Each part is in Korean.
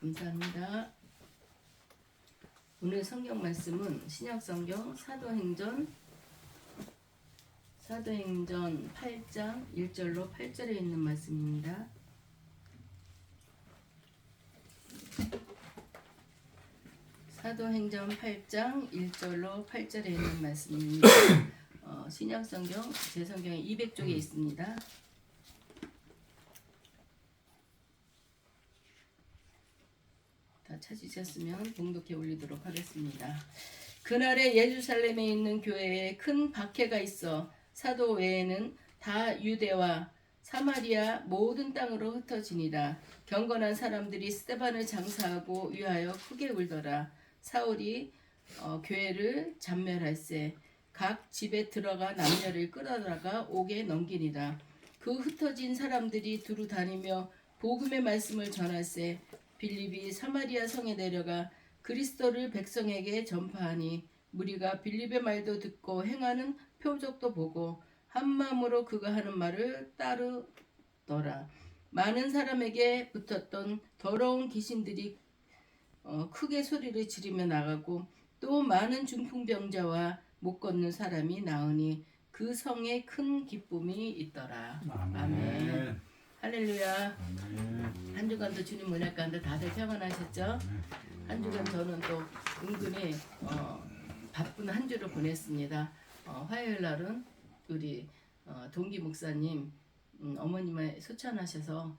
감사합니다. 오늘 성경 말씀은 신약성경 사도행전 8장 1절로 8절에 있는 말씀입니다. 사도행전 8장 1절로 8절에 있는 말씀입니다. 신약성경 제 성경에 200쪽에 있습니다. 다 찾으셨으면 봉독해 올리도록 하겠습니다. 그날에 예루살렘에 있는 교회에 큰 박해가 있어 사도 외에는 다 유대와 사마리아 모든 땅으로 흩어지니라. 경건한 사람들이 스데반을 장사하고 위하여 크게 울더라. 사울이 교회를 잔멸할세 각 집에 들어가 남녀를 끌어다가 옥에 넘기니라. 그 흩어진 사람들이 두루 다니며 복음의 말씀을 전할세 빌립이 사마리아 성에 내려가 그리스도를 백성에게 전파하니 무리가 빌립의 말도 듣고 행하는 표적도 보고 한 마음으로 그가 하는 말을 따르더라. 많은 사람에게 붙었던 더러운 귀신들이 크게 소리를 지르며 나가고 또 많은 중풍병자와 못 걷는 사람이 나으니 그 성에 큰 기쁨이 있더라. 아멘. 할렐루야. 한 주간도 주님 은혜 가운데 다들 평안하셨죠? 한 주간 저는 또 은근히 바쁜 한 주를 보냈습니다. 화요일 날은 우리 동기 목사님 어머님을 소천하셔서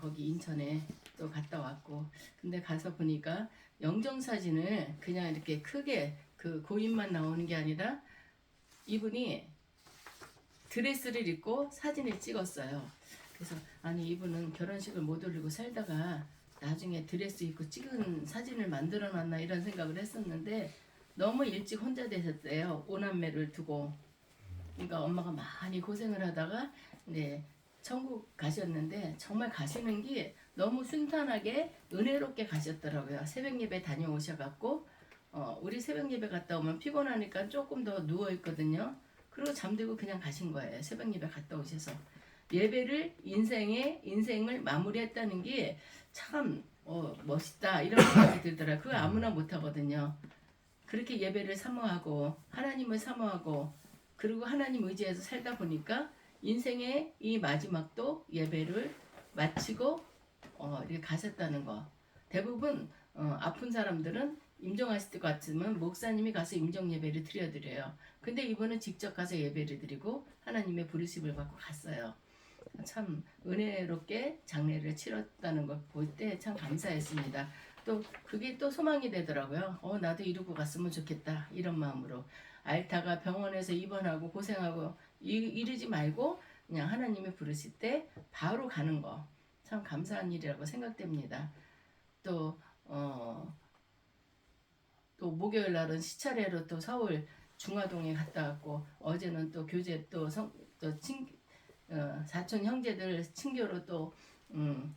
거기 인천에 또 갔다 왔고, 근데 가서 보니까 영정사진을 그냥 이렇게 크게 그 고인만 나오는 게 아니라 이분이 드레스를 입고 사진을 찍었어요. 그래서 아니 이분은 결혼식을 못 올리고 살다가 나중에 드레스 입고 찍은 사진을 만들어 놨나 이런 생각을 했었는데 너무 일찍 혼자 되셨대요. 오남매를 두고. 그러니까 엄마가 많이 고생을 하다가 천국 가셨는데 정말 가시는 게 너무 순탄하게 은혜롭게 가셨더라고요. 새벽 예배 다녀오셔갖고 우리 새벽 예배 갔다 오면 피곤하니까 조금 더 누워 있거든요. 그리고 잠들고 그냥 가신 거예요. 새벽 예배 갔다 오셔서 예배를 인생을 마무리했다는 게 참 멋있다 이런 생각이 들더라고요. 그거 아무나 못하거든요. 그렇게 예배를 사모하고 하나님을 사모하고 그리고 하나님 의지해서 살다 보니까 인생의 이 마지막도 예배를 마치고 이렇게 가셨다는 거. 대부분 아픈 사람들은 임종하실 것 같으면 목사님이 가서 임종 예배를 드려드려요. 근데 이분은 직접 가서 예배를 드리고 하나님의 부르심을 받고 갔어요. 참 은혜롭게 장례를 치렀다는 걸 볼 때 참 감사했습니다. 또 그게 또 소망이 되더라고요. 나도 이루고 갔으면 좋겠다 이런 마음으로. 앓다가 병원에서 입원하고 고생하고 이러지 말고 그냥 하나님이 부르실 때 바로 가는 거 참 감사한 일이라고 생각됩니다. 또 목요일 날은 시차례로 또 서울 중화동에 갔다 왔고 어제는 또 교제 사촌 형제들 친교로 또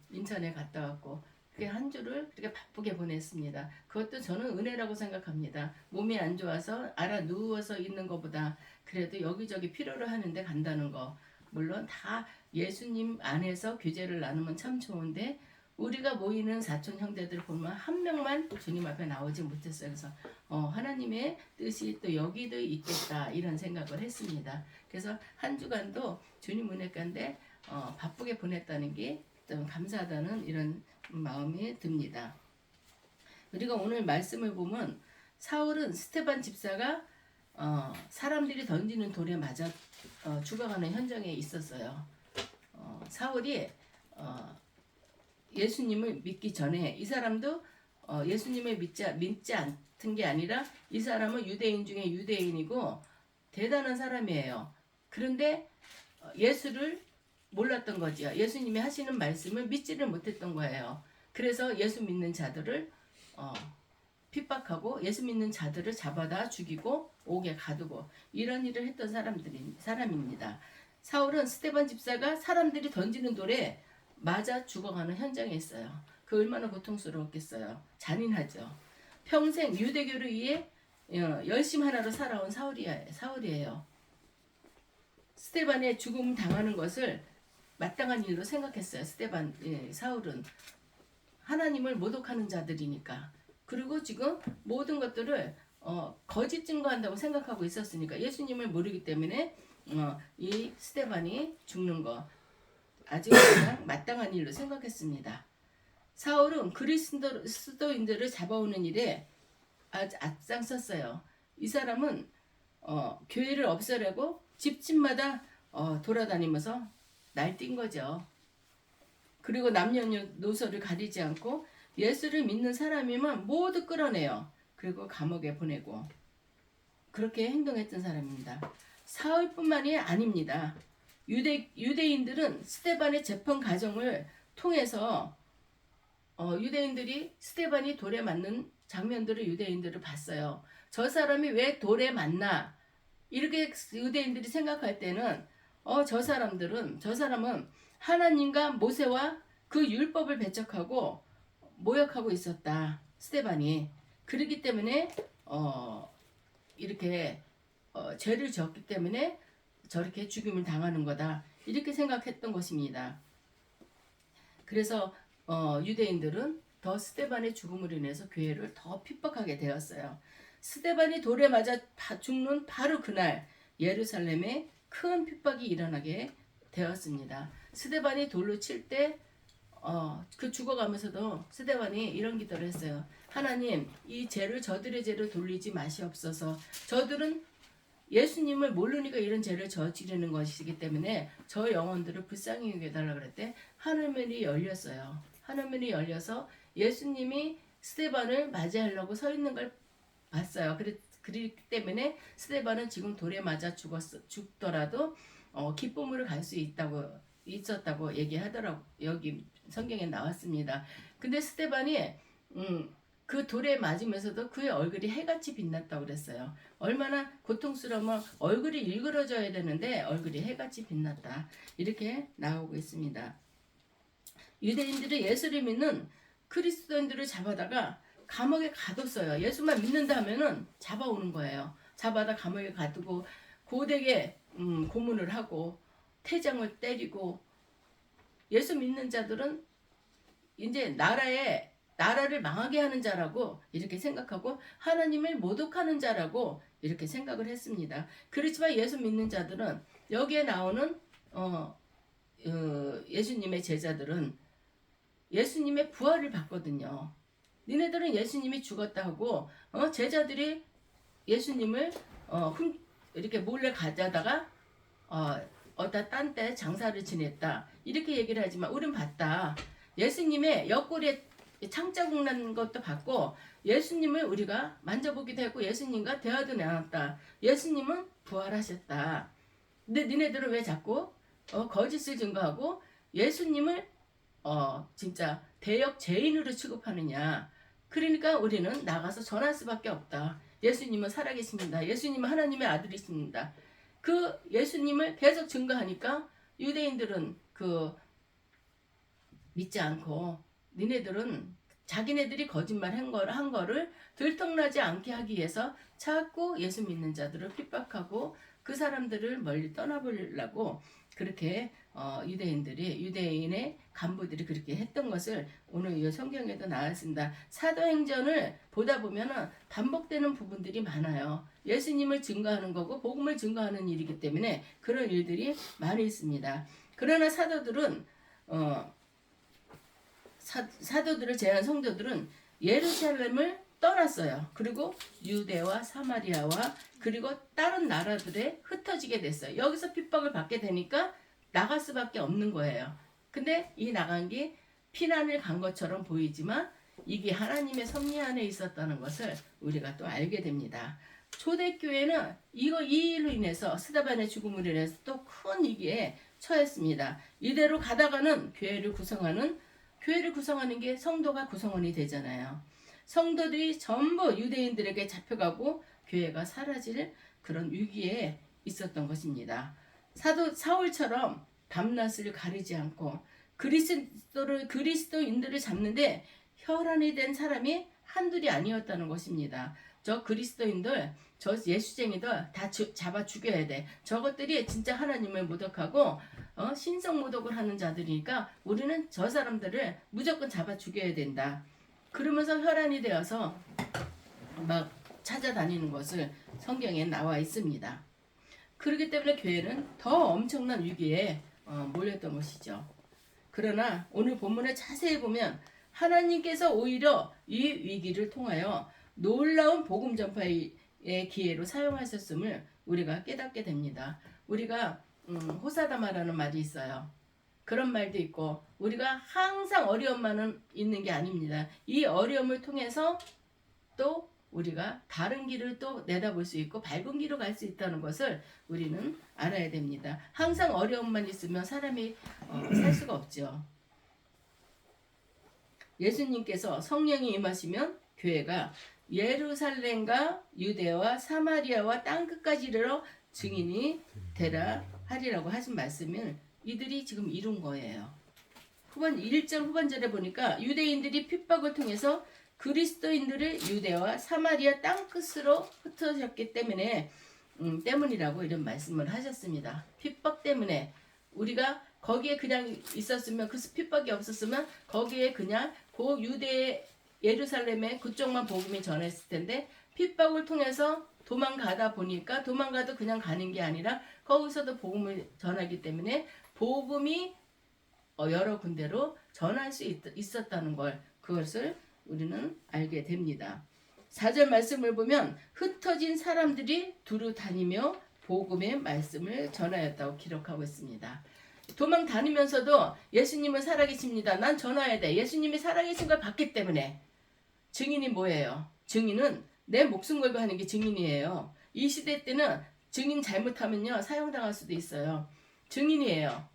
인천에 갔다 왔고 그렇게 한 주를 그렇게 바쁘게 보냈습니다. 그것도 저는 은혜라고 생각합니다. 몸이 안 좋아서 알아 누워서 있는 것보다 그래도 여기저기 필요로 하는데 간다는 거. 물론 다 예수님 안에서 교제를 나누면 참 좋은데 우리가 모이는 사촌 형제들 보면 한 명만 주님 앞에 나오지 못했어요. 그래서 하나님의 뜻이 또 여기도 있겠다 이런 생각을 했습니다. 그래서 한 주간도 주님 은혜 가운데 바쁘게 보냈다는 게 좀 감사하다는 이런 마음이 듭니다. 우리가 오늘 말씀을 보면 사울은 스데반 집사가 사람들이 던지는 돌에 맞아 죽어가는 현장에 있었어요. 사울이 예수님을 믿기 전에 이 사람도 예수님을 믿지 않던 게 아니라 이 사람은 유대인 중에 유대인이고 대단한 사람이에요. 그런데 예수를 몰랐던 거지요. 예수님이 하시는 말씀을 믿지를 못했던 거예요. 그래서 예수 믿는 자들을 핍박하고 예수 믿는 자들을 잡아다 죽이고 옥에 가두고 이런 일을 했던 사람입니다. 사울은 스데반 집사가 사람들이 던지는 돌에 맞아 죽어가는 현장에 있어요. 그 얼마나 고통스러웠겠어요. 잔인하죠. 평생 유대교를 위해 열심 하나로 살아온 사울이에요. 스데반의 죽음 당하는 것을 마땅한 일로 생각했어요. 사울은 하나님을 모독하는 자들이니까. 그리고 지금 모든 것들을 거짓 증거한다고 생각하고 있었으니까 예수님을 모르기 때문에 이 스데반이 죽는 거 아주 그냥 마땅한 일로 생각했습니다. 사울은 그리스도인들을 잡아오는 일에 아주 앞장섰어요. 이 사람은 교회를 없애려고 집집마다 돌아다니면서 날뛴 거죠. 그리고 남녀노소를 가리지 않고 예수를 믿는 사람이면 모두 끌어내요. 그리고 감옥에 보내고 그렇게 행동했던 사람입니다. 사울뿐만이 아닙니다. 유대인들은 스데반의 재판 과정을 통해서 유대인들이 스데반이 돌에 맞는 장면들을 유대인들을 봤어요. 저 사람이 왜 돌에 맞나? 이렇게 유대인들이 생각할 때는 저 사람은 하나님과 모세와 그 율법을 배척하고 모욕하고 있었다. 스데반이. 그렇기 때문에 이렇게 죄를 지었기 때문에 저렇게 죽임을 당하는 거다. 이렇게 생각했던 것입니다. 그래서 유대인들은 더 스데반의 죽음으로 인해서 교회를 더 핍박하게 되었어요. 스데반이 돌에 맞아 죽는 바로 그날 예루살렘에 큰 핍박이 일어나게 되었습니다. 스데반이 돌로 칠 때 그 죽어가면서도 스데반이 이런 기도를 했어요. 하나님, 이 죄를 저들의 죄로 돌리지 마시옵소서. 저들은 예수님을 모르니까 이런 죄를 저지르는 것이기 때문에 저 영혼들을 불쌍히 여겨 달라 그랬대. 하늘문이 열렸어요. 하늘문이 열려서 예수님이 스데반을 맞이하려고 서 있는 걸 봤어요. 그렇기 때문에 스데반은 지금 돌에 맞아 죽더라도 기쁨으로 갈 수 있었다고 얘기하더라고. 여기 성경에 나왔습니다. 근데 스데반이 그 돌에 맞으면서도 그의 얼굴이 해같이 빛났다고 그랬어요. 얼마나 고통스러우면 얼굴이 일그러져야 되는데 얼굴이 해같이 빛났다. 이렇게 나오고 있습니다. 유대인들이 예수를 믿는 그리스도인들을 잡아다가 감옥에 가뒀어요. 예수만 믿는다 하면은 잡아오는 거예요. 잡아다 감옥에 가두고 고되게 고문을 하고 태장을 때리고 예수 믿는 자들은 이제 나라를 망하게 하는 자라고 이렇게 생각하고 하나님을 모독하는 자라고 이렇게 생각을 했습니다. 그렇지만 예수 믿는 자들은 여기에 나오는 예수님의 제자들은 예수님의 부활을 받거든요. 니네들은 예수님이 죽었다 하고 제자들이 예수님을 이렇게 몰래 가져다가 어디다 딴 데 장사를 지냈다 이렇게 얘기를 하지만 우린 봤다. 예수님의 옆구리에 창자국 난 것도 봤고 예수님을 우리가 만져보기도 했고 예수님과 대화도 나눴다. 예수님은 부활하셨다. 근데 니네들은 왜 자꾸 거짓을 증거하고 예수님을 진짜 대역 죄인으로 취급하느냐. 그러니까 우리는 나가서 전할 수밖에 없다. 예수님은 살아계십니다. 예수님은 하나님의 아들이십니다. 그 예수님을 계속 증거하니까 유대인들은 믿지 않고 니네들은 자기네들이 거짓말 한 거를 들통나지 않게 하기 위해서 자꾸 예수 믿는 자들을 핍박하고 그 사람들을 멀리 떠나보려고 그렇게 유대인의 간부들이 그렇게 했던 것을 오늘 이 성경에도 나왔습니다. 사도행전을 보다 보면 반복되는 부분들이 많아요. 예수님을 증거하는 거고 복음을 증거하는 일이기 때문에 그런 일들이 많이 있습니다. 그러나 사도들을 제한 성도들은 예루살렘을 떠났어요. 그리고 유대와 사마리아와 그리고 다른 나라들에 흩어지게 됐어요. 여기서 핍박을 받게 되니까 나갈 수밖에 없는 거예요. 근데 이 나간 게 피난을 간 것처럼 보이지만 이게 하나님의 섭리 안에 있었다는 것을 우리가 또 알게 됩니다. 초대교회는 이 일로 인해서 스데반의 죽음으로 인해서 또 큰 위기에 처했습니다. 이대로 가다가는 교회를 구성하는 게 성도가 구성원이 되잖아요. 성도들이 전부 유대인들에게 잡혀가고 교회가 사라질 그런 위기에 있었던 것입니다. 사울처럼 밤낮을 가리지 않고 그리스도인들을 잡는데 혈안이 된 사람이 한둘이 아니었다는 것입니다. 저 그리스도인들, 저 예수쟁이들 다 잡아 죽여야 돼. 저것들이 진짜 하나님을 모독하고 신성모독을 하는 자들이니까 우리는 저 사람들을 무조건 잡아 죽여야 된다. 그러면서 혈안이 되어서 막 찾아다니는 것을 성경에 나와 있습니다. 그렇기 때문에 교회는 더 엄청난 위기에 몰렸던 것이죠. 그러나 오늘 본문을 자세히 보면 하나님께서 오히려 이 위기를 통하여 놀라운 복음 전파의 기회로 사용하셨음을 우리가 깨닫게 됩니다. 우리가 호사다마라는 말이 있어요. 그런 말도 있고 우리가 항상 어려움만은 있는 게 아닙니다. 이 어려움을 통해서 또 우리가 다른 길을 또 내다볼 수 있고 밝은 길로 갈 수 있다는 것을 우리는 알아야 됩니다. 항상 어려움만 있으면 사람이 살 수가 없죠. 예수님께서 성령이 임하시면 교회가 예루살렘과 유대와 사마리아와 땅끝까지 이르러 증인이 되라 하리라고 하신 말씀을 이들이 지금 이룬 거예요. 1절 후반절에 보니까 유대인들이 핍박을 통해서 그리스도인들을 유대와 사마리아 땅끝으로 흩어졌기 때문이라고 이런 말씀을 하셨습니다. 핍박 때문에 우리가 거기에 그냥 있었으면 그 핍박이 없었으면 거기에 그냥 그 유대 예루살렘에 그쪽만 복음이 전했을 텐데 핍박을 통해서 도망가다 보니까 도망가도 그냥 가는 게 아니라 거기서도 복음을 전하기 때문에 복음이 여러 군데로 전할 수 있었다는 걸 그것을 우리는 알게 됩니다. 4절 말씀을 보면 흩어진 사람들이 두루 다니며 복음의 말씀을 전하였다고 기록하고 있습니다. 도망 다니면서도 예수님은 살아계십니다. 난 전화해야 돼. 예수님이 살아계신 걸 봤기 때문에. 증인이 뭐예요? 증인은 내 목숨 걸고 하는 게 증인이에요. 이 시대 때는 증인 잘못하면요 사형당할 수도 있어요. 증인이에요.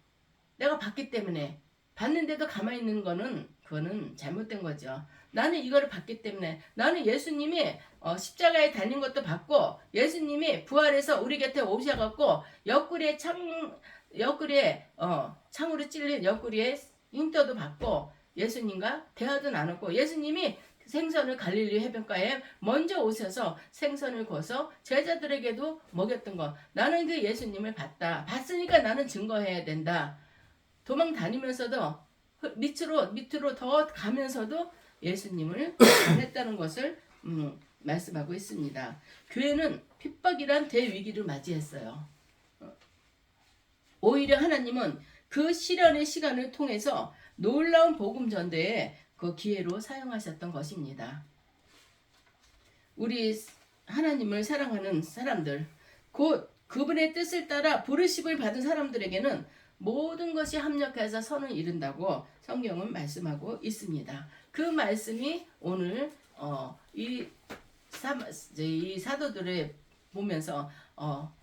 내가 봤기 때문에. 봤는데도 가만히 있는 거는 그거는 잘못된 거죠. 나는 이거를 봤기 때문에 나는 예수님이 십자가에 달린 것도 봤고 예수님이 부활해서 우리 곁에 오셔갖고 옆구리에 창으로 찔린 옆구리에 흉터도 받고 예수님과 대화도 나눴고 예수님이 생선을 갈릴리 해변가에 먼저 오셔서 생선을 구워서 제자들에게도 먹였던 거 나는 그 예수님을 봤다. 봤으니까 나는 증거해야 된다. 도망 다니면서도 밑으로 더 가면서도 예수님을 전했다는 것을 말씀하고 있습니다. 교회는 핍박이란 대위기를 맞이했어요. 오히려 하나님은 그 시련의 시간을 통해서 놀라운 복음 전도에 그 기회로 사용하셨던 것입니다. 우리 하나님을 사랑하는 사람들, 곧 그분의 뜻을 따라 부르심을 받은 사람들에게는 모든 것이 합력해서 선을 이룬다고 성경은 말씀하고 있습니다. 그 말씀이 오늘 이 사도들을 보면서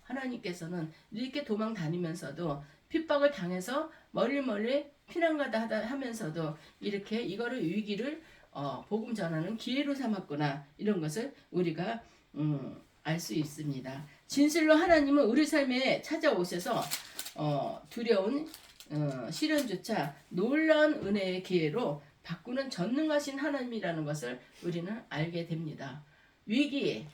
하나님께서는 이렇게 도망 다니면서도 핍박을 당해서 멀리 피난가다 하면서도 이렇게 이거를 위기를 복음 전하는 기회로 삼았구나 이런 것을 우리가 알 수 있습니다. 진실로 하나님은 우리 삶에 찾아오셔서 두려운 시련조차 놀라운 은혜의 기회로 바꾸는 전능하신 하나님이라는 것을 우리는 알게 됩니다. 위기,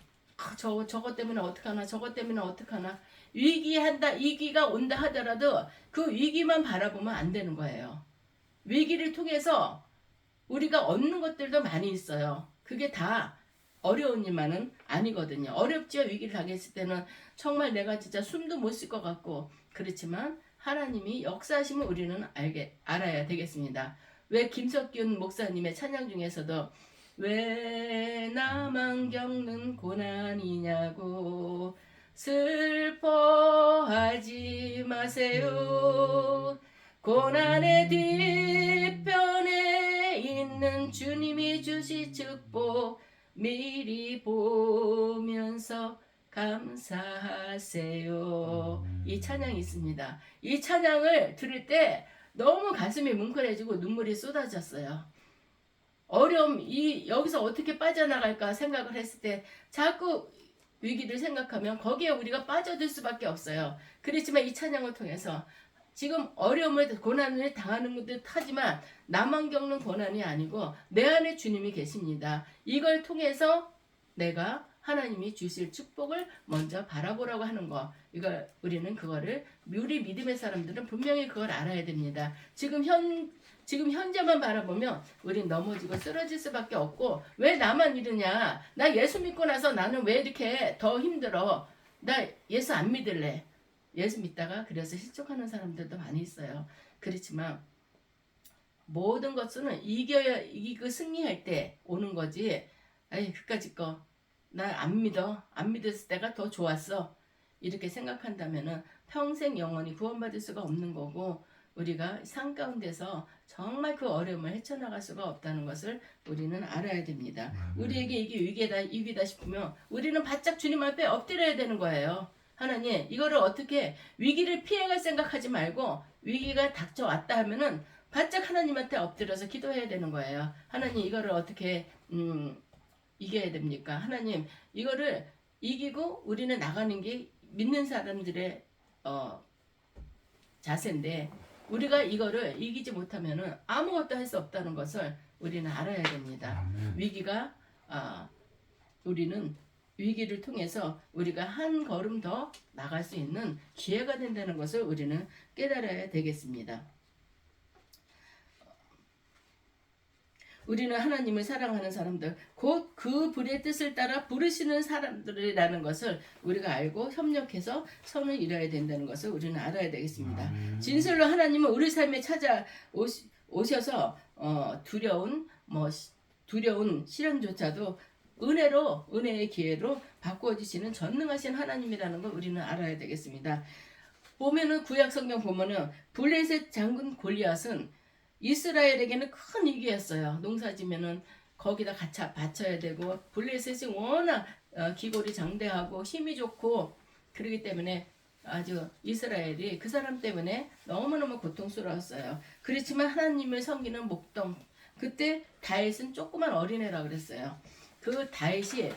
저것 때문에 어떡하나 저것 때문에 어떡하나 위기가 온다 하더라도 그 위기만 바라보면 안 되는 거예요. 위기를 통해서 우리가 얻는 것들도 많이 있어요. 그게 다 어려운 일만은 아니거든요. 어렵죠. 위기를 당했을 때는 정말 내가 진짜 숨도 못 쉴 것 같고 그렇지만 하나님이 역사하심을 우리는 알아야 되겠습니다. 왜 김석균 목사님의 찬양 중에서도 왜 나만 겪는 고난이냐고 슬퍼하지 마세요. 고난의 뒤편에 있는 주님이 주시 축복 미리 보면서 감사하세요. 이 찬양이 있습니다. 이 찬양을 들을 때 너무 가슴이 뭉클해지고 눈물이 쏟아졌어요. 여기서 어떻게 빠져나갈까 생각을 했을 때 자꾸 위기를 생각하면 거기에 우리가 빠져들 수밖에 없어요. 그렇지만 이 찬양을 통해서 지금 고난을 당하는 듯 하지만 나만 겪는 고난이 아니고 내 안에 주님이 계십니다. 이걸 통해서 내가 하나님이 주실 축복을 먼저 바라보라고 하는 거. 이걸 우리는 그거를 우리 믿음의 사람들은 분명히 그걸 알아야 됩니다. 지금 현재만 바라보면 우린 넘어지고 쓰러질 수밖에 없고, 왜 나만 이러냐? 나 예수 믿고 나서 나는 왜 이렇게 더 힘들어? 나 예수 안 믿을래. 예수 믿다가 그래서 실족하는 사람들도 많이 있어요. 그렇지만 모든 것은 이기고 승리할 때 오는 거지. 아이 그까짓 거 나 안 믿어. 안 믿었을 때가 더 좋았어. 이렇게 생각한다면은 평생 영원히 구원받을 수가 없는 거고, 우리가 삶 가운데서 정말 그 어려움을 헤쳐나갈 수가 없다는 것을 우리는 알아야 됩니다. 우리에게 이게 위기다 싶으면 우리는 바짝 주님 앞에 엎드려야 되는 거예요. 하나님, 이거를 어떻게, 위기를 피해갈 생각하지 말고 위기가 닥쳐왔다 하면은 바짝 하나님한테 엎드려서 기도해야 되는 거예요. 하나님, 이거를 어떻게 이겨야 됩니까? 하나님, 이거를 이기고 우리는 나가는 게 믿는 사람들의 자세인데, 우리가 이거를 이기지 못하면은 아무것도 할 수 없다는 것을 우리는 알아야 됩니다. 위기가 우리는 위기를 통해서 우리가 한 걸음 더 나갈 수 있는 기회가 된다는 것을 우리는 깨달아야 되겠습니다. 우리는 하나님을 사랑하는 사람들, 곧 그 불의 뜻을 따라 부르시는 사람들이라는 것을 우리가 알고 협력해서 선을 이뤄야 된다는 것을 우리는 알아야 되겠습니다. 진실로 하나님은 우리 삶에 찾아오셔서 두려운 시련조차도 은혜의 기회로 바꾸어 주시는 전능하신 하나님이라는 걸 우리는 알아야 되겠습니다. 보면은 구약 성경 보면은 블레셋 장군 골리앗은 이스라엘에게는 큰 위기였어요. 농사지면은 거기다 바쳐야 되고, 블레셋이 워낙 기골이 장대하고 힘이 좋고, 그러기 때문에 아주 이스라엘이 그 사람 때문에 너무너무 고통스러웠어요. 그렇지만 하나님을 섬기는 목동, 그때 다윗은 조그만 어린애라 그랬어요. 그 다윗이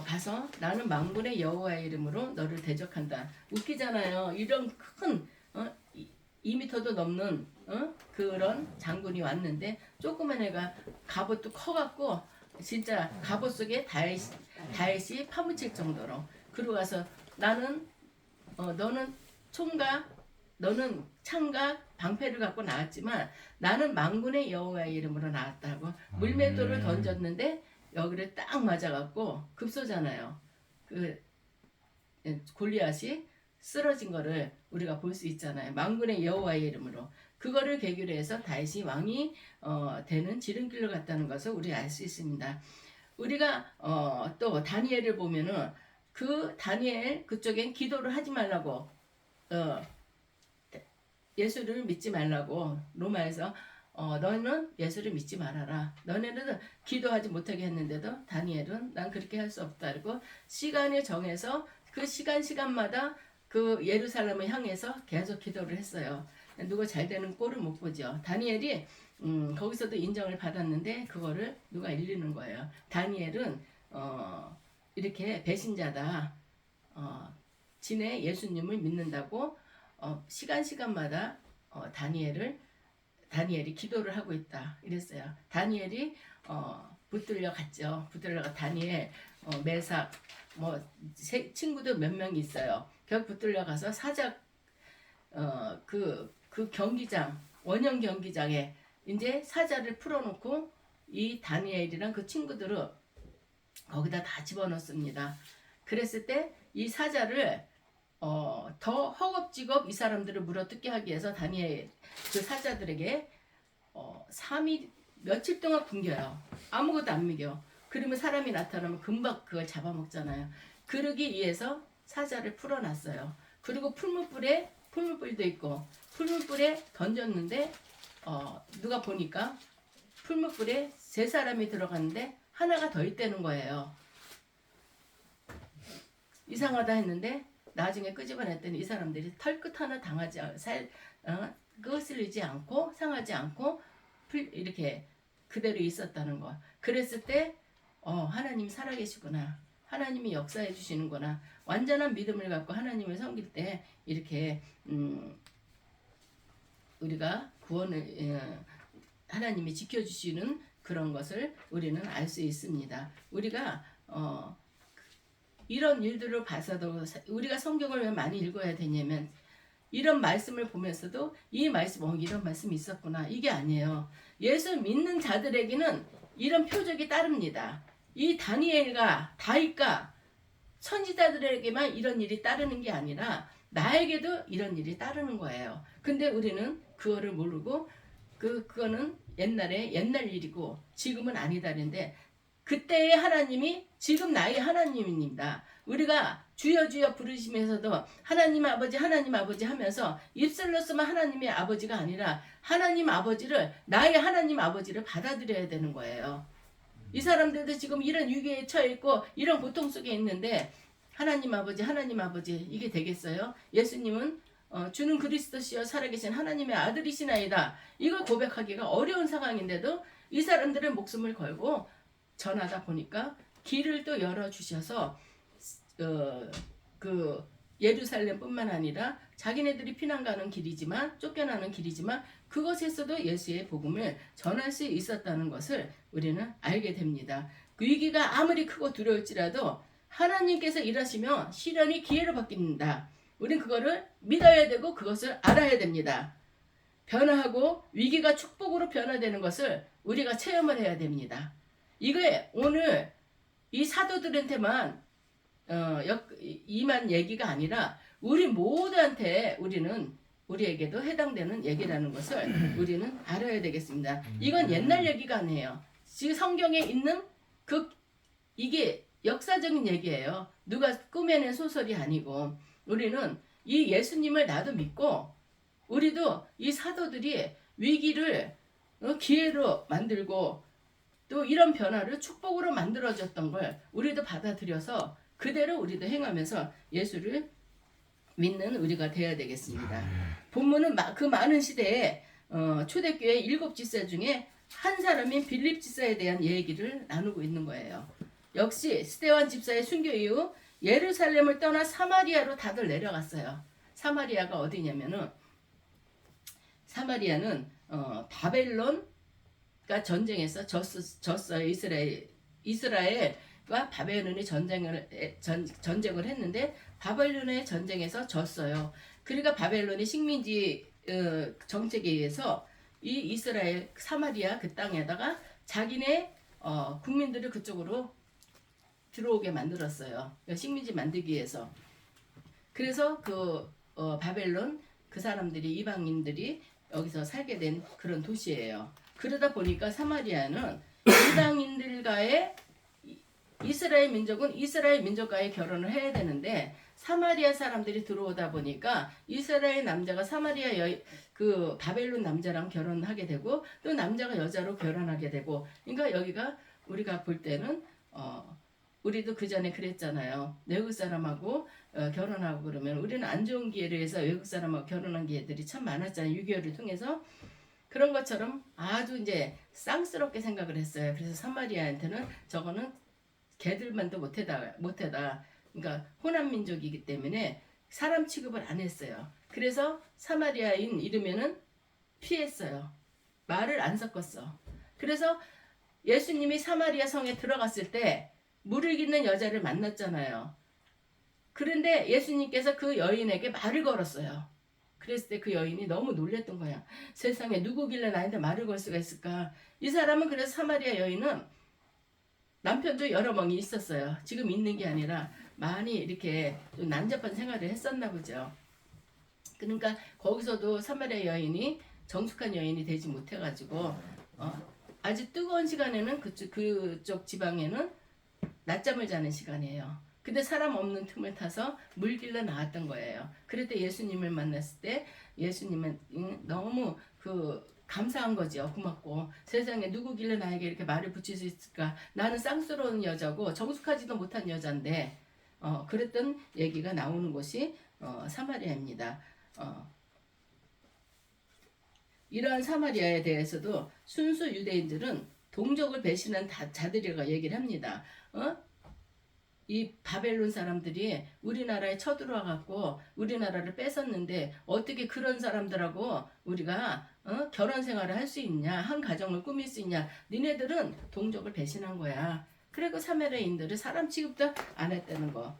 가서 나는 만군의 여호와의 이름으로 너를 대적한다. 웃기잖아요. 이런 큰 2m도 넘는 그런 장군이 왔는데, 조그만 애가 갑옷도 커갖고 진짜 갑옷 속에 다윗이 파묻힐 정도로, 그러고 가서 나는 너는 총과 너는 창과 방패를 갖고 나왔지만 나는 만군의 여호와의 이름으로 나왔다고 물맷돌을 던졌는데 여기를 딱 맞아갖고 급소잖아요. 그 골리앗이 쓰러진 거를 우리가 볼 수 있잖아요. 만군의 여호와의 이름으로. 그거를 계기로 해서 다윗이 왕이 되는 지름길로 갔다는 것을 우리 알 수 있습니다. 우리가 또 다니엘을 보면은 그 다니엘 그쪽엔 기도를 하지 말라고, 예수를 믿지 말라고 로마에서 너는 예수를 믿지 말아라. 너네는 기도하지 못하게 했는데도 다니엘은 난 그렇게 할 수 없다. 그리고 시간을 정해서 그 시간마다 그 예루살렘을 향해서 계속 기도를 했어요. 누가 잘 되는 꼴을 못 보죠. 다니엘이 거기서도 인정을 받았는데 그거를 누가 일리는 거예요. 다니엘은 이렇게 배신자다. 진의 예수님을 믿는다고 시간마다 다니엘이 기도를 하고 있다. 이랬어요. 다니엘이 붙들려 갔죠. 붙들려가 다니엘, 메삭, 친구들 몇 명이 있어요. 결국 붙들려 가서 사자 그 경기장, 원형 경기장에 이제 사자를 풀어놓고 이 다니엘이랑 그 친구들을 거기다 다 집어넣습니다. 그랬을 때 이 사자를 더 허겁지겁 이 사람들을 물어뜯게 하기 위해서 다니엘 그 사자들에게 3일 며칠 동안 굶겨요. 아무것도 안 먹여. 그러면 사람이 나타나면 금방 그걸 잡아먹잖아요. 그러기 위해서 사자를 풀어놨어요. 그리고 풀무불도 있고 풀무불에 던졌는데 누가 보니까 풀무불에 3사람이 들어갔는데 하나가 더 있다는 거예요. 이상하다 했는데 나중에 끄집어냈더니 이 사람들이 털끝 하나 거슬리지 않고 상하지 않고 이렇게 그대로 있었다는 거. 그랬을 때 하나님 살아계시구나. 하나님이 역사해 주시는구나. 완전한 믿음을 갖고 하나님을 섬길 때 이렇게 우리가 구원을 하나님이 지켜주시는 그런 것을 우리는 알 수 있습니다. 우리가 이런 일들을 봐서도 우리가 성경을 왜 많이 읽어야 되냐면 이런 말씀을 보면서도 이 말씀 이런 말씀이 있었구나 이게 아니에요. 예수 믿는 자들에게는 이런 표적이 따릅니다. 이 다니엘과 다윗과 선지자들에게만 이런 일이 따르는 게 아니라 나에게도 이런 일이 따르는 거예요. 근데 우리는 그거를 모르고 그거는 옛날 일이고 지금은 아니다는데 그때의 하나님이 지금 나의 하나님입니다. 우리가 주여 주여 부르시면서도 하나님 아버지 하면서 입술로서만 하나님의 아버지가 아니라 하나님 아버지를 나의 하나님 아버지를 받아들여야 되는 거예요. 이 사람들도 지금 이런 위기에 처해 있고 이런 고통 속에 있는데 하나님 아버지 이게 되겠어요? 예수님은 주는 그리스도시여 살아계신 하나님의 아들이시나이다. 이걸 고백하기가 어려운 상황인데도 이 사람들은 목숨을 걸고 전하다 보니까 길을 또 열어주셔서 그 예루살렘뿐만 아니라 자기네들이 피난 가는 길이지만 쫓겨나는 길이지만 그것에서도 예수의 복음을 전할 수 있었다는 것을 우리는 알게 됩니다. 그 위기가 아무리 크고 두려울지라도 하나님께서 일하시면 시련이 기회로 바뀝니다. 우린 그거를 믿어야 되고 그것을 알아야 됩니다. 변화하고 위기가 축복으로 변화되는 것을 우리가 체험을 해야 됩니다. 이게 오늘 이 사도들한테만 이만 얘기가 아니라 우리 모두한테 우리에게도 해당되는 얘기라는 것을 우리는 알아야 되겠습니다. 이건 옛날 얘기가 아니에요. 지금 성경에 있는 이게 역사적인 얘기예요. 누가 꾸며낸 소설이 아니고 우리는 이 예수님을 나도 믿고 우리도 이 사도들이 위기를 기회로 만들고 또 이런 변화를 축복으로 만들어줬던 걸 우리도 받아들여서 그대로 우리도 행하면서 예수를 믿는 우리가 되어야 되겠습니다. 본문은 그 많은 시대에 초대교회 7지사 중에 한 사람인 빌립 지사에 대한 얘기를 나누고 있는 거예요. 역시 스데반 집사의 순교 이후 예루살렘을 떠나 사마리아로 다들 내려갔어요. 사마리아가 어디냐면은 사마리아는 바벨론과 전쟁에서 졌어요. 이스라엘과 바벨론이 전쟁을 했는데 바벨론의 전쟁에서 졌어요. 그러니까 바벨론이 식민지 정책에 의해서 이 이스라엘 사마리아 그 땅에다가 자기네 국민들을 그쪽으로 들어오게 만들었어요. 식민지 만들기 위해서. 그래서 바벨론 그 사람들이 이방인들이 여기서 살게 된 그런 도시예요. 그러다 보니까 사마리아는 이방인들과의 이스라엘 민족은 이스라엘 민족과의 결혼을 해야 되는데 사마리아 사람들이 들어오다 보니까 이스라엘 남자가 그 바벨론 남자랑 결혼하게 되고 또 남자가 여자로 결혼하게 되고 그러니까 여기가 우리가 볼 때는 우리도 그 전에 그랬잖아요. 외국 사람하고 결혼하고 그러면 우리는 안 좋은 기회를 해서 외국 사람하고 결혼한 기회들이 참 많았잖아요. 6.25를 통해서. 그런 것처럼 아주 이제 쌍스럽게 생각을 했어요. 그래서 사마리아한테는 저거는 걔들만도 못해다. 그러니까 호남 민족이기 때문에 사람 취급을 안 했어요. 그래서 사마리아인 이름에는 피했어요. 말을 안 섞었어. 그래서 예수님이 사마리아 성에 들어갔을 때 물을 깃는 여자를 만났잖아요. 그런데 예수님께서 그 여인에게 말을 걸었어요. 그랬을 때 그 여인이 너무 놀랬던 거야. 세상에 누구길래 나한테 말을 걸 수가 있을까. 이 사람은 그래서 사마리아 여인은 남편도 여러 명이 있었어요. 지금 있는 게 아니라 많이 이렇게 좀 난잡한 생활을 했었나 보죠. 그러니까 거기서도 사마리아 여인이 정숙한 여인이 되지 못해가지고 아주 뜨거운 시간에는 그쪽 지방에는 낮잠을 자는 시간이에요. 근데 사람 없는 틈을 타서 물길로 나왔던 거예요. 그럴 때 예수님을 만났을 때 예수님은 너무 감사한 거죠. 고맙고 세상에 누구길래 나에게 이렇게 말을 붙일 수 있을까. 나는 쌍스러운 여자고 정숙하지도 못한 여잔데 그랬던 얘기가 나오는 곳이 사마리아입니다. 이러한 사마리아에 대해서도 순수 유대인들은 동족을 배신한 자들이라고 얘기를 합니다. 이 바벨론 사람들이 우리나라에 쳐들어와 갖고 우리나라를 뺏었는데 어떻게 그런 사람들하고 우리가 결혼 생활을 할 수 있냐, 한 가정을 꾸밀 수 있냐. 니네들은 동족을 배신한 거야. 그리고 사마리아인들을 사람 취급도 안 했다는 거.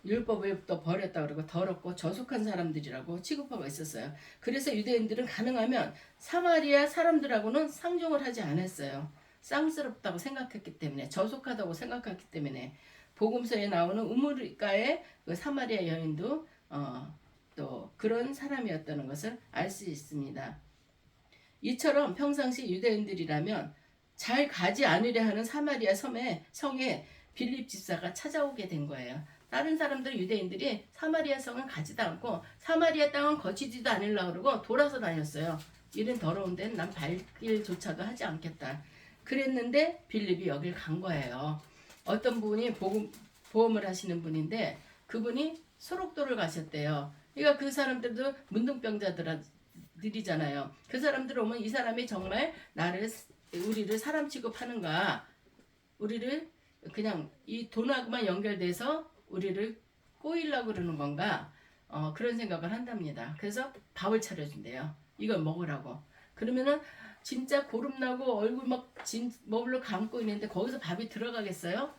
율법을 또 버렸다 그러고 더럽고 저속한 사람들이라고 취급하고 있었어요. 그래서 유대인들은 가능하면 사마리아 사람들하고는 상종을 하지 않았어요. 쌍스럽다고 생각했기 때문에, 저속하다고 생각했기 때문에. 복음서에 나오는 우물가의 그 사마리아 여인도 또 그런 사람이었다는 것을 알 수 있습니다. 이처럼 평상시 유대인들이라면 잘 가지 않으려 하는 사마리아 성에 빌립 집사가 찾아오게 된 거예요. 다른 사람들 유대인들이 사마리아 성은 가지도 않고 사마리아 땅은 거치지도 않으려고 그러고 돌아서 다녔어요. 이런 더러운 데는 난 발길조차도 하지 않겠다. 그랬는데 빌립이 여길 간 거예요. 어떤 분이 보험을 하시는 분인데 그분이 소록도를 가셨대요. 그러니까 그 사람들도 문둥병자들이잖아요. 그 사람들 오면 이 사람이 정말 우리를 사람 취급하는가, 우리를 그냥 이 돈하고만 연결돼서 우리를 꼬이려고 그러는 건가, 그런 생각을 한답니다. 그래서 밥을 차려준대요. 이걸 먹으라고. 그러면은 진짜 고름나고 얼굴 막 머블로 감고 있는데 거기서 밥이 들어가겠어요?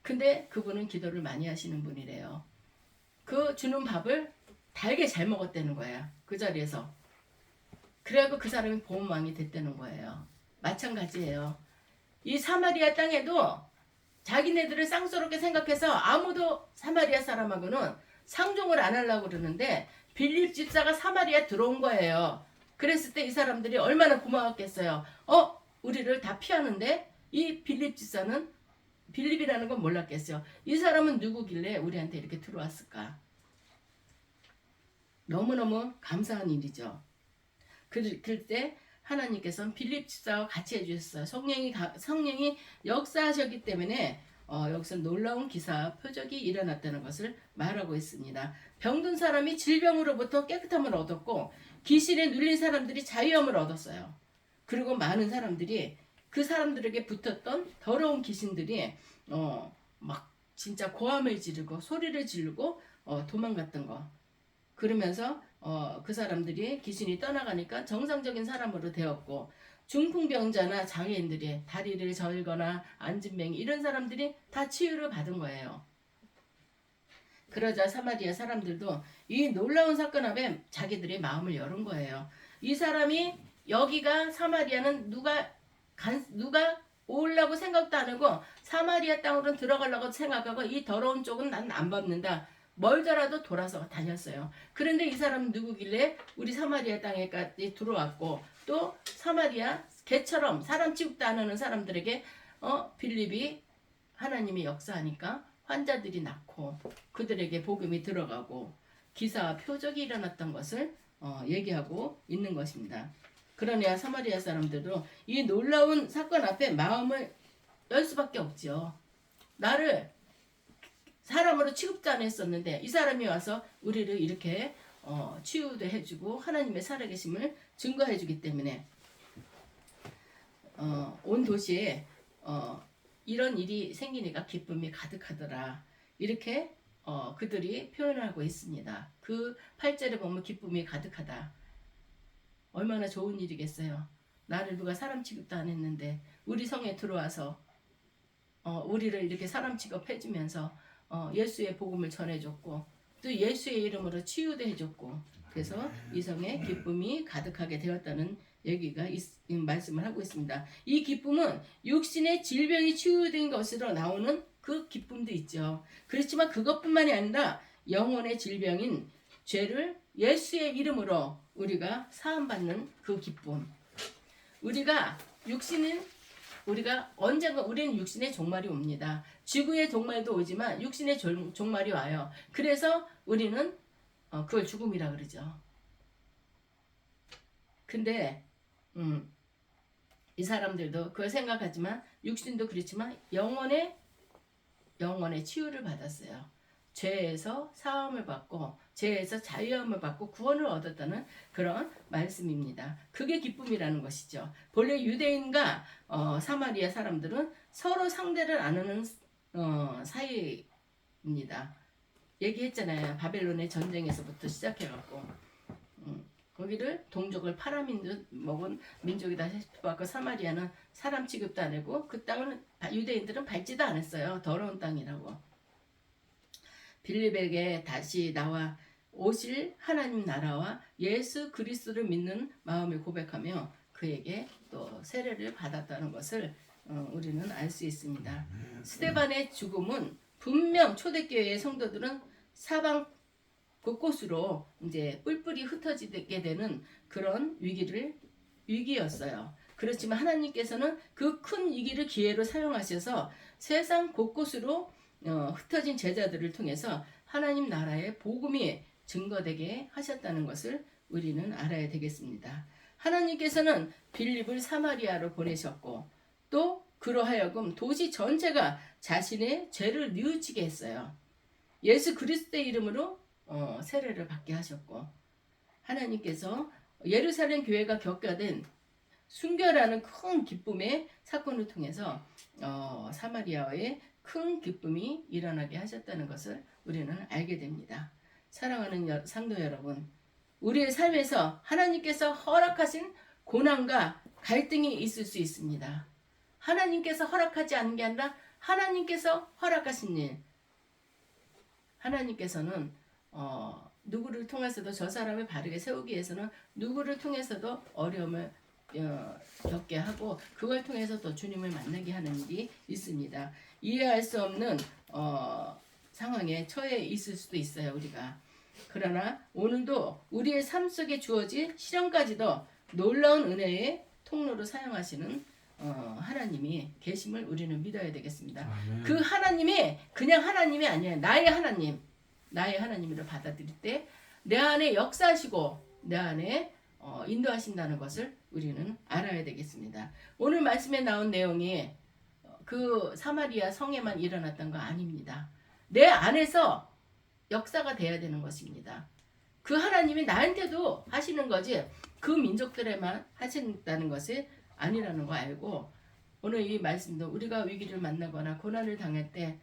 근데 그분은 기도를 많이 하시는 분이래요. 그 주는 밥을 달게 잘 먹었다는 거예요. 그 자리에서. 그래갖고 그 사람이 보험왕이 됐다는 거예요. 마찬가지예요. 이 사마리아 땅에도 자기네들을 쌍스럽게 생각해서 아무도 사마리아 사람하고는 상종을 안 하려고 그러는데 빌립 집사가 사마리아 들어온 거예요. 그랬을 때 이 사람들이 얼마나 고마웠겠어요. 우리를 다 피하는데 이 빌립 집사는 빌립이라는 건 몰랐겠어요. 이 사람은 누구길래 우리한테 이렇게 들어왔을까? 너무너무 감사한 일이죠. 그럴 때 하나님께서는 빌립 집사와 같이 해주셨어요. 성령이 역사하셨기 때문에 여기서 놀라운 기사 표적이 일어났다는 것을 말하고 있습니다. 병든 사람이 질병으로부터 깨끗함을 얻었고 귀신에 눌린 사람들이 자유함을 얻었어요. 그리고 많은 사람들이 그 사람들에게 붙었던 더러운 귀신들이 막 진짜 고함을 지르고 소리를 지르고 도망갔던 거. 그러면서 그 사람들이 귀신이 떠나가니까 정상적인 사람으로 되었고, 중풍병자나 장애인들이 다리를 절거나 안진뱅이 이런 사람들이 다 치유를 받은 거예요. 그러자 사마리아 사람들도 이 놀라운 사건 앞에 자기들의 마음을 열은 거예요. 이 사람이 여기가 사마리아는 누가 오려고 생각도 안 하고 사마리아 땅으로 들어가려고 생각하고 이 더러운 쪽은 난 안 밟는다. 멀더라도 돌아서 다녔어요. 그런데 이 사람은 누구길래 우리 사마리아 땅에까지 들어왔고 또 사마리아 개처럼 사람 취급도 안 하는 사람들에게 빌립이 하나님이 역사하니까 환자들이 낫고 그들에게 복음이 들어가고 기사와 표적이 일어났던 것을 얘기하고 있는 것입니다. 그러나 사마리아 사람들도 이 놀라운 사건 앞에 마음을 열 수밖에 없죠. 나를 사람으로 취급도 안 했었는데 이 사람이 와서 우리를 이렇게 치유도 해주고 하나님의 살아계심을 증거해주기 때문에 온 도시에 이런 일이 생기니까 기쁨이 가득하더라. 이렇게 그들이 표현하고 있습니다. 그 8절에 보면 기쁨이 가득하다. 얼마나 좋은 일이겠어요. 나를 누가 사람 취급도 안 했는데 우리 성에 들어와서 우리를 이렇게 사람 취급해주면서 예수의 복음을 전해줬고 또 예수의 이름으로 치유도 해줬고 그래서 이 성에 기쁨이 가득하게 되었다는 얘기가 말씀을 하고 있습니다. 이 기쁨은 육신의 질병이 치유된 것으로 나오는 그 기쁨도 있죠. 그렇지만 그것뿐만이 아니라 영혼의 질병인 죄를 예수의 이름으로 우리가 사함받는 그 기쁨. 우리가 언젠가 우리는 육신의 종말이 옵니다. 지구의 종말도 오지만 육신의 종말이 와요. 그래서 우리는 그걸 죽음이라 그러죠. 근데 이 사람들도 그걸 생각하지만 육신도 그렇지만 영혼의 치유를 받았어요. 죄에서 사함을 받고 죄에서 자유함을 받고 구원을 얻었다는 그런 말씀입니다. 그게 기쁨이라는 것이죠. 본래 유대인과 사마리아 사람들은 서로 상대를 안 하는 사이입니다. 얘기했잖아요. 바벨론의 전쟁에서부터 시작해갖고 거기를 동족을 팔아먹은 민족이다 싶어갖고 사마리아는 사람 취급도 안 하고 그 땅을 유대인들은 밟지도 않았어요. 더러운 땅이라고. 빌립에게 다시 나와 오실 하나님 나라와 예수 그리스도를 믿는 마음을 고백하며 그에게 또 세례를 받았다는 것을 우리는 알 수 있습니다. 스데반의 죽음은 분명 초대교회의 성도들은 사방 곳곳으로 이제 뿔뿔이 흩어지게 되는 그런 위기였어요. 그렇지만 하나님께서는 그 큰 위기를 기회로 사용하셔서 세상 곳곳으로 흩어진 제자들을 통해서 하나님 나라의 복음이 증거되게 하셨다는 것을 우리는 알아야 되겠습니다. 하나님께서는 빌립을 사마리아로 보내셨고 또 그로 하여금 도시 전체가 자신의 죄를 뉘우치게 했어요. 예수 그리스도의 이름으로 세례를 받게 하셨고 하나님께서 예루살렘 교회가 겪어낸 순교라는 큰 기쁨의 사건을 통해서 사마리아의 큰 기쁨이 일어나게 하셨다는 것을 우리는 알게 됩니다. 사랑하는 상도 여러분, 우리의 삶에서 하나님께서 허락하신 고난과 갈등이 있을 수 있습니다. 하나님께서 허락하지 않은 게 아니라 하나님께서 허락하신 일. 하나님께서는 누구를 통해서도 저 사람을 바르게 세우기 위해서는 누구를 통해서도 어려움을 겪게 하고 그걸 통해서 또 주님을 만나게 하는 일이 있습니다. 이해할 수 없는 상황에 처해 있을 수도 있어요, 우리가. 그러나 오늘도 우리의 삶 속에 주어진 시련까지도 놀라운 은혜의 통로로 사용하시는 하나님이 계심을 우리는 믿어야 되겠습니다. 아멘. 그 하나님이 그냥 하나님이 아니에요. 나의 하나님, 나의 하나님으로 받아들일 때 내 안에 역사하시고 내 안에 인도하신다는 것을 우리는 알아야 되겠습니다. 오늘 말씀에 나온 내용이 그 사마리아 성에만 일어났던 거 아닙니다. 내 안에서 역사가 돼야 되는 것입니다. 그 하나님이 나한테도 하시는 거지 그 민족들에만 하신다는 것이 아니라는 거 알고 오늘 이 말씀도 우리가 위기를 만나거나 고난을 당할 때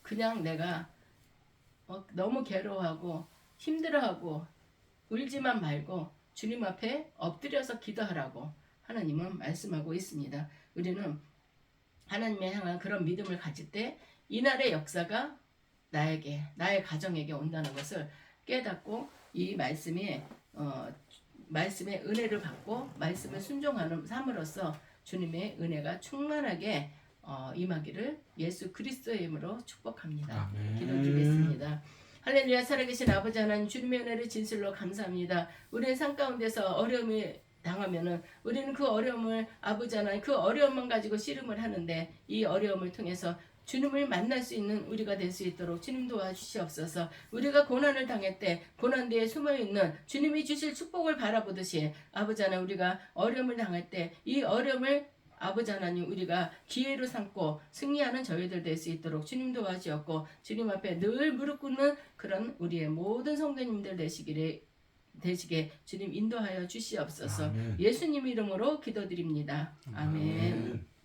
그냥 내가 너무 괴로워하고 힘들어하고 울지만 말고 주님 앞에 엎드려서 기도하라고 하나님은 말씀하고 있습니다. 우리는 하나님에 향한 그런 믿음을 가질 때 이날의 역사가 나에게, 나의 가정에게 온다는 것을 깨닫고 이 말씀의 은혜를 받고 말씀을 순종하는 삶으로써 주님의 은혜가 충만하게 임하기를 예수 그리스도의 이름으로 축복합니다. 기도드리겠습니다. 할렐루야. 살아계신 아버지 하나님, 주님의 은혜를 진실로 감사합니다. 우리의 삶 가운데서 어려움이 당하면은 우리는 그 어려움을 아버지 하나님 그 어려움만 가지고 씨름을 하는데 이 어려움을 통해서 주님을 만날 수 있는 우리가 될 수 있도록 주님 도와주시옵소서. 우리가 고난을 당할 때 고난 뒤에 숨어있는 주님이 주실 축복을 바라보듯이 아버지 하나님 우리가 어려움을 당할 때 이 어려움을 아버지 하나님 우리가 기회로 삼고 승리하는 저희들 될 수 있도록 주님 도와주옵고 주님 앞에 늘 무릎 꿇는 그런 우리의 모든 성도님들 되시게 주님 인도하여 주시옵소서. 아멘. 예수님 이름으로 기도드립니다. 아멘. 아멘.